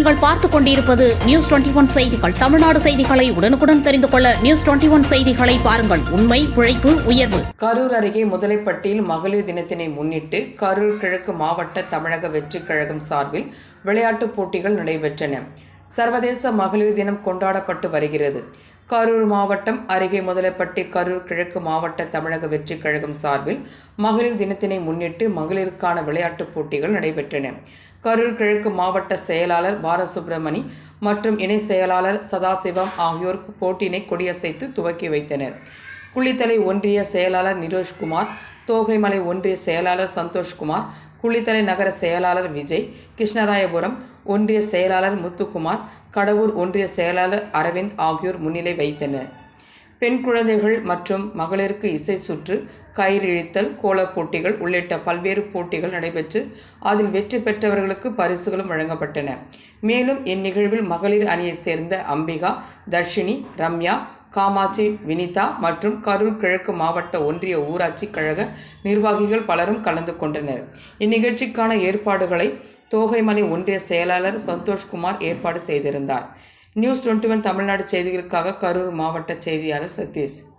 நீங்கள் பார்த்துக் கொண்டிருப்பது நியூஸ் 21 செய்திகள். தமிழ்நாடு செய்திகளை உடனுக்குடன் தெரிந்து கொள்ள நியூஸ் 21 செய்திகளை பாருங்கள். உண்மை, உழைப்பு, உயர்வு. கரூர் அருகே முதலைப்பட்டியில் மகளிர் தினத்தினை முன்னிட்டு கரூர் கிழக்கு மாவட்ட தமிழக வெற்றிக் கழகம் சார்பில் விளையாட்டுப் போட்டிகள் நடைபெற்றன. சர்வதேச மகளிர் தினம் கொண்டாடப்பட்டு வருகிறது. கரூர் மாவட்டம் அருகே முதலைப்பட்டி கரூர் கிழக்கு மாவட்ட தமிழக வெற்றிக் கழகம் சார்பில் மகளிர் தினத்தினை முன்னிட்டு மகளிருக்கான விளையாட்டுப் போட்டிகள் நடைபெற்றன. கரூர் கிழக்கு மாவட்ட செயலாளர் பாலசுப்ரமணி மற்றும் இணை செயலாளர் சதாசிவம் ஆகியோர் போட்டியினை கொடியசைத்து துவக்கி வைத்தனர். குளித்தலை ஒன்றிய செயலாளர் நிரோஷ்குமார், தோகைமலை ஒன்றிய செயலாளர் சந்தோஷ்குமார், குளித்தலை நகர செயலாளர் விஜய், கிருஷ்ணராயபுரம் ஒன்றிய செயலாளர் முத்துக்குமார், கடவூர் ஒன்றிய செயலாளர் அரவிந்த் ஆகியோர் முன்னிலை வைத்தனர். பெண் குழந்தைகள் மற்றும் மகளிருக்கு இசை சுற்று, கயிறு இழுத்தல், கோலப் போட்டிகள் உள்ளிட்ட பல்வேறு போட்டிகள் நடைபெற்று அதில் வெற்றி பெற்றவர்களுக்கு பரிசுகளும் வழங்கப்பட்டன. மேலும் இந்நிகழ்வில் மகளிர் அணியைச் சேர்ந்த அம்பிகா, தர்ஷினி, ரம்யா, காமாட்சி, வினிதா மற்றும் கரூர் கிழக்கு மாவட்ட ஒன்றிய ஊராட்சி கழக நிர்வாகிகள் பலரும் கலந்து கொண்டனர். இந்நிகழ்ச்சிக்கான ஏற்பாடுகளை தோகைமலை ஒன்றிய செயலாளர் சந்தோஷ்குமார் ஏற்பாடு செய்திருந்தார். நியூஸ் 21 தமிழ்நாடு செய்திகளுக்காக கரூர் மாவட்ட செய்தியாளர் சதீஷ்.